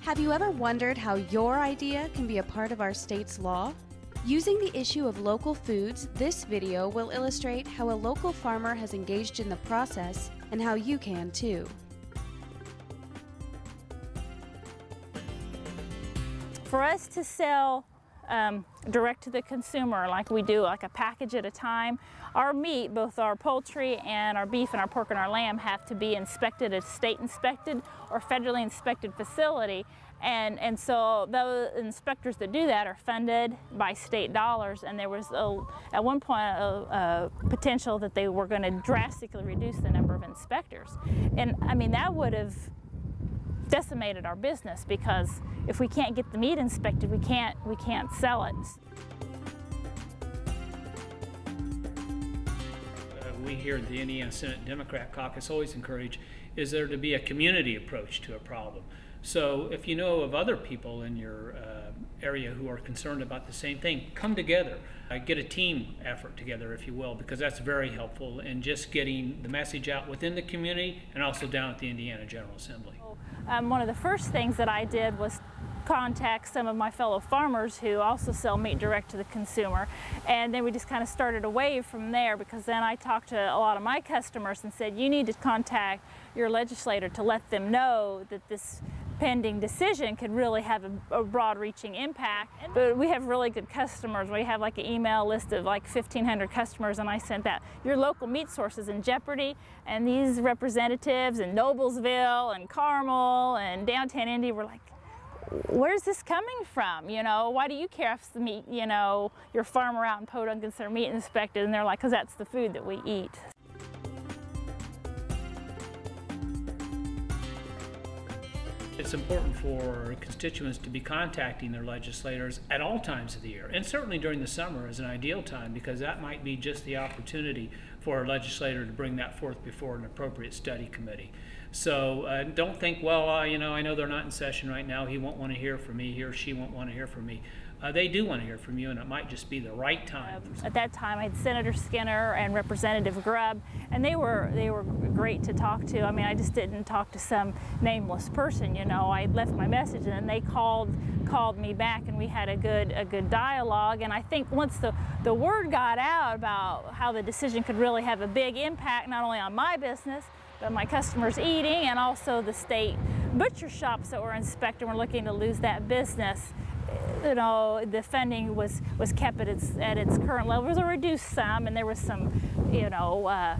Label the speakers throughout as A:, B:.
A: Have you ever wondered how your idea can be a part of our state's law? Using the issue of local foods, this video will illustrate how a local farmer has engaged in the process and how you can too.
B: For us to sell direct to the consumer, like we do, like a package at a time, our meat, both our poultry and our beef and our pork and our lamb, have to be inspected at a state inspected or federally inspected facility. And so those inspectors that do that are funded by state dollars, and there was at one point a potential that they were going to drastically reduce the number of inspectors. And I mean, that would have decimated our business, because if we can't get the meat inspected, we can't sell it.
C: We here at the Indiana Senate Democrat Caucus always encourage is there to be a community approach to a problem. So if you know of other people in your area who are concerned about the same thing, come together. Get a team effort together, if you will, because that's very helpful in just getting the message out within the community and also down at the Indiana General Assembly.
B: One of the first things that I did was contact some of my fellow farmers who also sell meat direct to the consumer, and then we just kind of started a wave from there, because then I talked to a lot of my customers and said, you need to contact your legislator to let them know that this pending decision could really have a broad-reaching impact. But we have really good customers. We have like an email list of like 1,500 customers, and I sent that, your local meat source is in jeopardy, and these representatives in Noblesville and Carmel and downtown Indy were like, where's this coming from? You know, why do you care if the meat, you know, your farmer out in Podunk gets their meat inspected? And they're like, because that's the food that we eat.
C: It's important for constituents to be contacting their legislators at all times of the year, and certainly during the summer is an ideal time, because that might be just the opportunity for a legislator to bring that forth before an appropriate study committee. So don't think, well, you know, I know they're not in session right now, he won't want to hear from me, he or she won't want to hear from me. They do want to hear from you, and it might just be the right time.
B: At that time, I had Senator Skinner and Representative Grubb, and they were great to talk to. I mean, I just didn't talk to some nameless person, you know. I left my message, and then they called me back, and we had a good dialogue. And I think once the word got out about how the decision could really have a big impact, not only on my business, but my customers eating, and also the state butcher shops that were inspected were looking to lose that business. You know, the funding was kept at its current level. It was reduced some, and there was some, you know,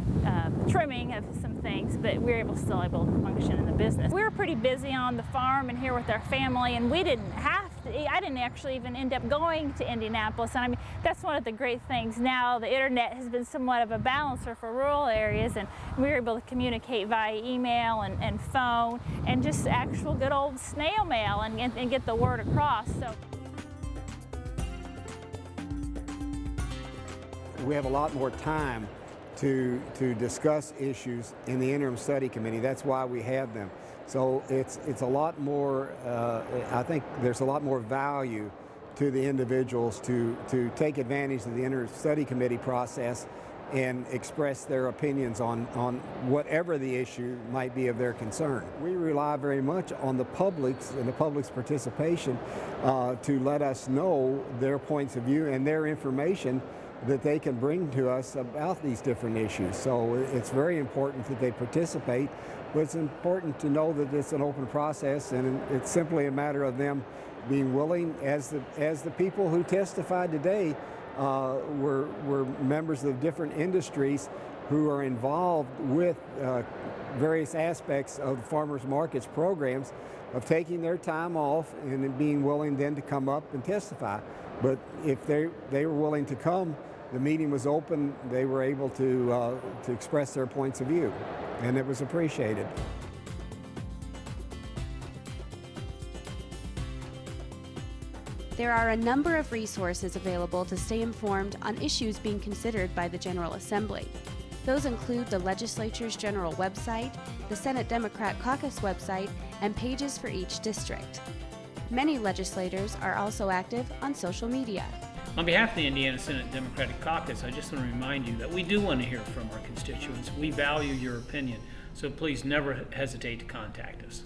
B: trimming of some things, but we were still able to function in the business. We were pretty busy on the farm and here with our family, and we didn't have to. I didn't actually even end up going to Indianapolis, and I mean, that's one of the great things now. The internet has been somewhat of a balancer for rural areas, and we were able to communicate via email and phone and just actual good old snail mail and get the word across. So
D: we have a lot more time to discuss issues in the interim study committee. That's why we have them. So it's a lot more, I think there's a lot more value to the individuals to take advantage of the interim study committee process and express their opinions on whatever the issue might be of their concern. We rely very much on the public's and the public's participation to let us know their points of view and their information that they can bring to us about these different issues. So it's very important that they participate, but it's important to know that it's an open process, and it's simply a matter of them being willing, as the people who testified today were members of different industries who are involved with various aspects of the farmers markets programs, of taking their time off and being willing then to come up and testify. But if they were willing to come, the meeting was open, they were able to express their points of view, and it was appreciated.
A: There are a number of resources available to stay informed on issues being considered by the General Assembly. Those include the legislature's general website, the Senate Democrat Caucus website, and pages for each district. Many legislators are also active on social media.
C: On behalf of the Indiana Senate Democratic Caucus, I just want to remind you that we do want to hear from our constituents. We value your opinion, so please never hesitate to contact us.